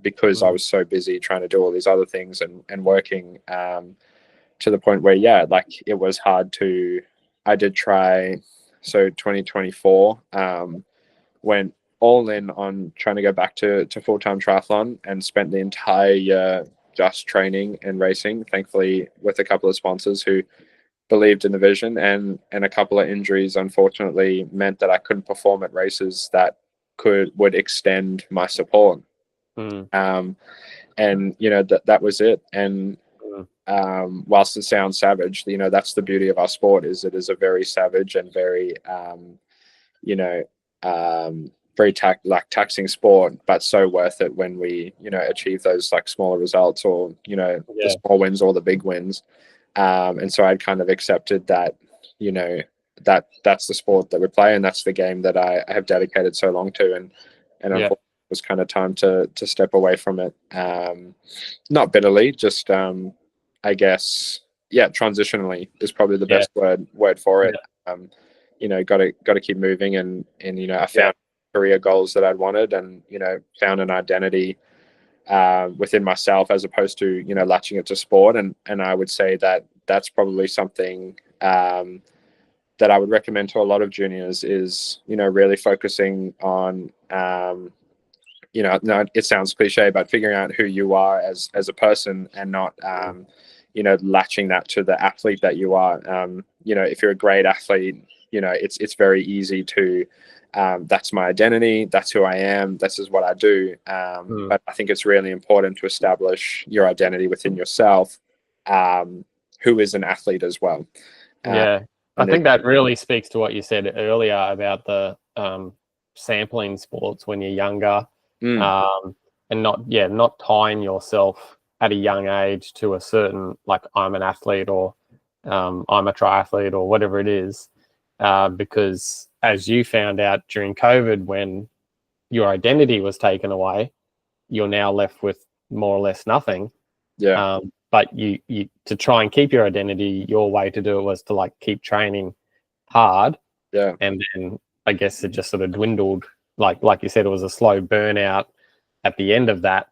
because I was so busy trying to do all these other things and working to the point where, like it was hard to, I did try, so 2024, went all in on trying to go back to full-time triathlon and spent the entire year just training and racing, thankfully with a couple of sponsors who believed in the vision, and a couple of injuries unfortunately meant that I couldn't perform at races that would extend my support. And that was it. And whilst it sounds savage, that's the beauty of our sport, is it is a very savage and very very taxing sport, but so worth it when we achieve those like smaller results, or the small wins or the big wins. And so I'd kind of accepted that that's the sport that we play, and that's the game that I have dedicated so long to, and unfortunately it was kind of time to step away from it. Not bitterly, just I guess transitionally is probably the best word for it. Got to keep moving, and I found career goals that I'd wanted, and found an identity within myself, as opposed to latching it to sport. And I would say that that's probably something that I would recommend to a lot of juniors, is really focusing on no, it sounds cliche, but figuring out who you are as a person, and not latching that to the athlete that you are. If you're a great athlete, it's very easy to that's my identity, that's who I am, this is what I do. But I think it's really important to establish your identity within yourself, who is an athlete as well. I think that really speaks to what you said earlier about the sampling sports when you're younger, and not tying yourself at a young age to a certain, like, I'm an athlete, or I'm a triathlete, or whatever it is, because as you found out during COVID, when your identity was taken away, you're now left with more or less nothing. But you to try and keep your identity, your way to do it was to like keep training hard. And then I guess it just sort of dwindled. Like you said, it was a slow burnout at the end of that.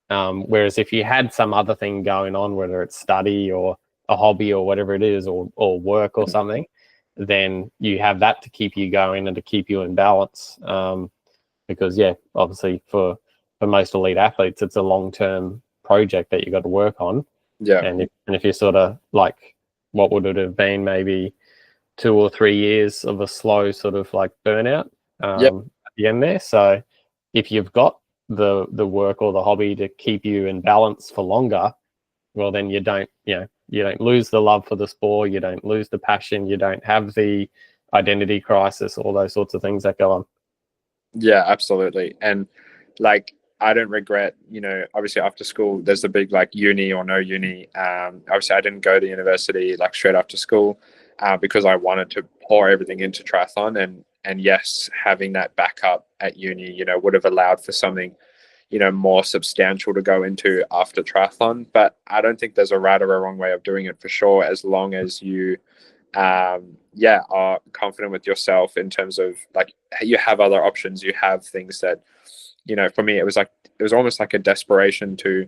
Whereas if you had some other thing going on, whether it's study or a hobby or whatever it is, or work or something, then you have that to keep you going and to keep you in balance. Because obviously for most elite athletes, it's a long-term project that you got to work on. And if you're sort of like, what would it have been, maybe 2 or 3 years of a slow sort of like burnout at the end there. So if you've got the work or the hobby to keep you in balance for longer, well, then you don't lose the love for the sport, you don't lose the passion, you don't have the identity crisis, all those sorts of things that go on. Absolutely. And like, I don't regret, obviously after school, there's the big like uni or no uni. Obviously I didn't go to university like straight after school because I wanted to pour everything into triathlon. And yes, having that backup at uni, would have allowed for something, more substantial to go into after triathlon. But I don't think there's a right or a wrong way of doing it, for sure, as long as you are confident with yourself in terms of like, you have other options, you have things that, for me, it was almost like a desperation to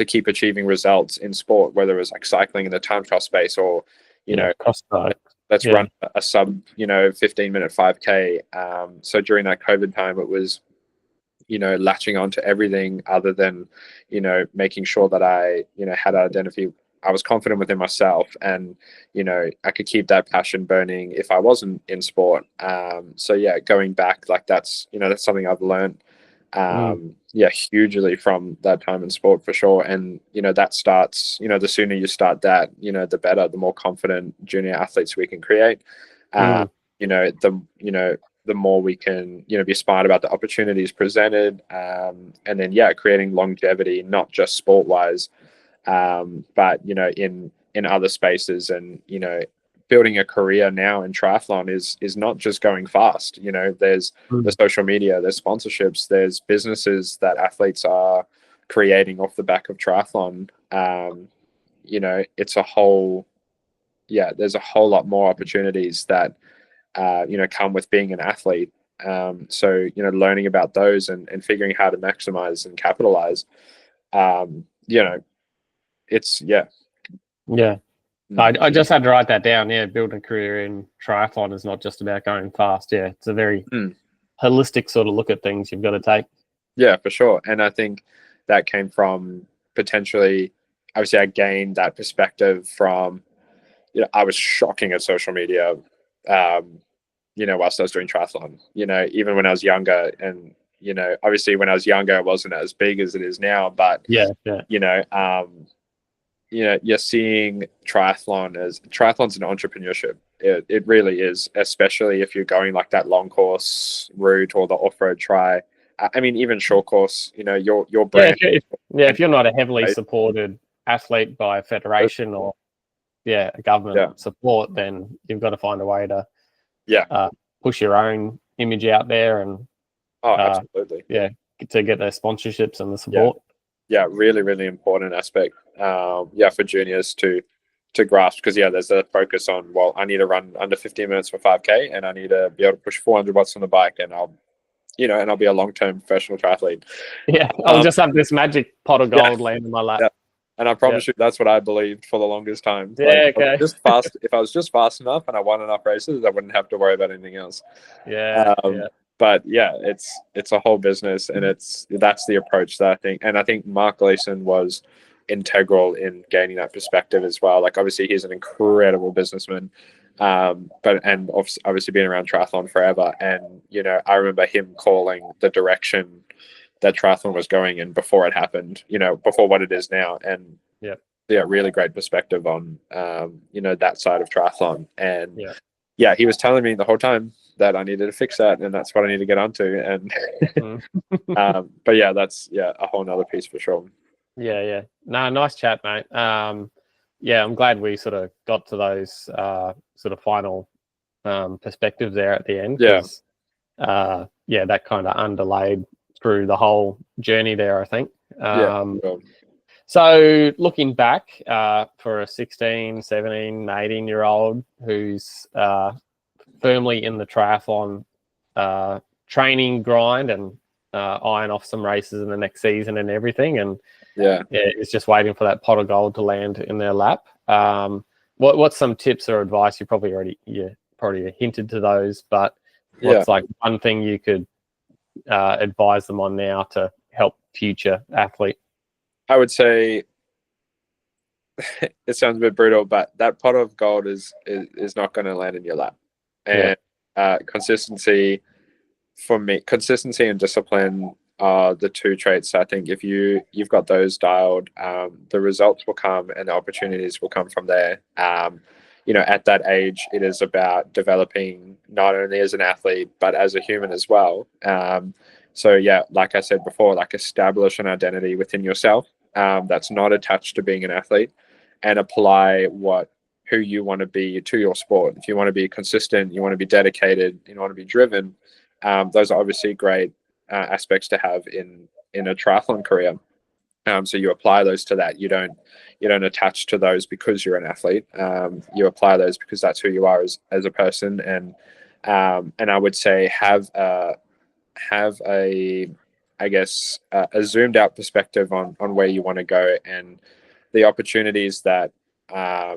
keep achieving results in sport, whether it was like cycling in the time trial space, or let's run a sub 15-minute 5K. So during that COVID time, it was latching onto everything other than making sure that I had identity. I was confident within myself, and I could keep that passion burning if I wasn't in sport. So going back, like, that's something I've learned hugely from that time in sport, for sure. And that starts, the sooner you start that, the better, the more confident junior athletes we can create. The more we can be smart about the opportunities presented, and then creating longevity, not just sport wise, but in other spaces. And building a career now in triathlon is not just going fast. There's the social media, there's sponsorships, there's businesses that athletes are creating off the back of triathlon. It's a whole there's a whole lot more opportunities that come with being an athlete. So learning about those and figuring how to maximize and capitalize. It's Yeah. I just had to write that down. Yeah, building a career in triathlon is not just about going fast. Yeah, it's a very holistic sort of look at things you've got to take. Yeah, for sure. And I think that came from potentially, obviously, I gained that perspective from, I was shocking at social media, whilst I was doing triathlon, even when I was younger. And, obviously when I was younger, it wasn't as big as it is now, but, yeah. You're seeing triathlon's an entrepreneurship. It really is, especially if you're going like that long course route or the off-road tri. I mean, even short course, your brand. If you're not a heavily supported athlete by a federation or a government support, then you've got to find a way to push your own image out there and absolutely to get the sponsorships and the support. Yeah, really, really important aspect. For juniors to grasp, because there's a focus on, well, I need to run under 15 minutes for 5K, and I need to be able to push 400 watts on the bike, and I'll be a long-term professional triathlete. Yeah, I'll just have this magic pot of gold land in my lap. Yeah. And I promise you, that's what I believed for the longest time. Yeah, okay. If I was just fast enough and I won enough races, I wouldn't have to worry about anything else. But it's a whole business, and that's the approach that I think Mark Gleason was integral in gaining that perspective as well. Like, obviously he's an incredible businessman, but obviously being around triathlon forever. And, I remember him calling the direction that triathlon was going in before it happened, before what it is now. And really great perspective on, that side of triathlon. And he was telling me the whole time that I needed to fix that, and that's what I need to get onto. And but that's a whole nother piece for sure. No, nice chat, mate. I'm glad we sort of got to those sort of final perspectives there at the end. That kind of underlaid through the whole journey there, I think. So looking back for a 16, 17, 18-year-old who's firmly in the triathlon training grind and eyeing off some races in the next season and everything, and it's just waiting for that pot of gold to land in their lap. What's some tips or advice? You probably hinted to those, but what's like one thing you could advise them on now to help future athlete? I would say, it sounds a bit brutal, but that pot of gold is not going to land in your lap. And consistency, for me, consistency and discipline are the two traits. I think if you've got those dialed, the results will come and the opportunities will come from there. At that age, it is about developing not only as an athlete but as a human as well. Like I said before, like, establish an identity within yourself that's not attached to being an athlete, and apply who you want to be to your sport. If you want to be consistent, you want to be dedicated, you want to be driven, those are obviously great aspects to have in a triathlon career. So you apply those to that. You don't attach to those because you're an athlete. You apply those because that's who you are as a person. And I would say have a zoomed out perspective on where you want to go, and the opportunities that are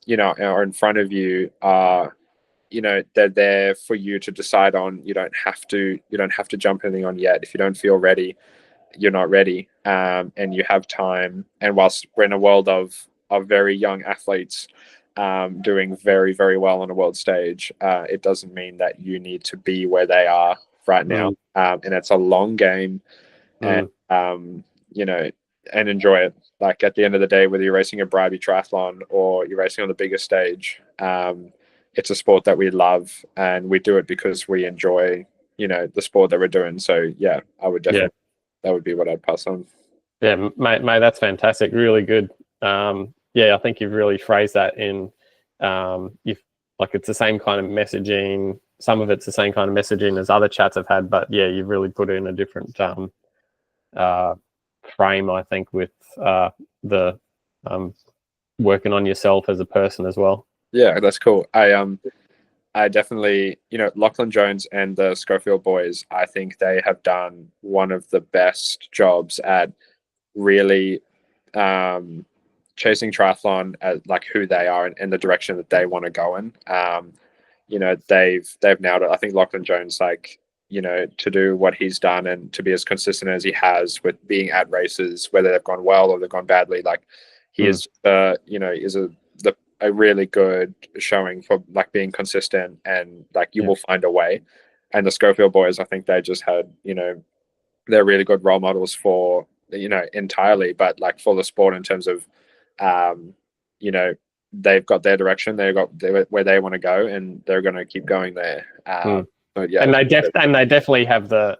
in front of you are, they're there for you to decide on. You don't have to jump anything on yet. If you don't feel ready, you're not ready, and you have time. And whilst we're in a world of very young athletes doing very, very well on a world stage, it doesn't mean that you need to be where they are right now. And it's a long game, and and enjoy it. Like, at the end of the day, whether you're racing a Bribey triathlon or you're racing on the biggest stage, it's a sport that we love, and we do it because we enjoy the sport that we're doing. So I would definitely that would be what I'd pass on. Mate, that's fantastic. Really good. I think you've really phrased that in it's the same kind of messaging. Some of it's the same kind of messaging as other chats I've had, but you've really put it in a different frame, I think, with the working on yourself as a person as well. Yeah, that's cool. I definitely, Lachlan Jones and the Schofield boys, I think they have done one of the best jobs at really chasing triathlon as like who they are and the direction that they want to go in. They've nailed it. I think Lachlan Jones, like, to do what he's done and to be as consistent as he has with being at races, whether they've gone well or they've gone badly, like he is, is a really good showing for like being consistent and like you will find a way. And the Schofield boys, I think they just had, they're really good role models for, entirely, but like for the sport in terms of, they've got their direction, they've got where they want to go, and they're going to keep going there. But yeah, and they definitely have the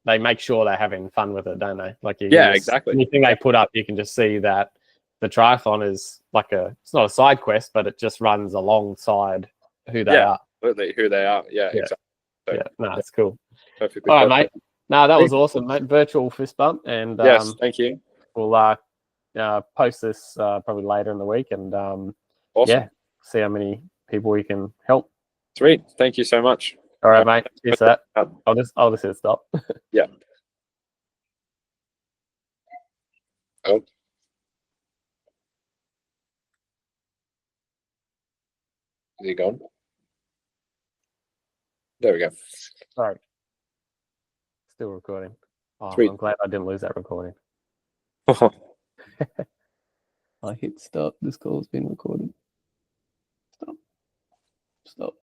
they make sure they're having fun with it, don't they? Like exactly. Anything they put up, you can just see that the triathlon is like it's not a side quest, but it just runs alongside who they are. Absolutely, who they are. Yeah, exactly. So, it's cool. Perfectly. All right, mate. No, that was awesome, mate. Virtual fist bump, and yes, thank you. We'll post this probably later in the week, and awesome. See how many people we can help. Sweet. Thank you so much. All right, mate. Cheers for that. I'll just hit stop. Yeah. Oh. Is he gone? There we go. Sorry. Still recording. Oh, Sweet. I'm glad I didn't lose that recording. I hit stop. This call's been recorded. Stop.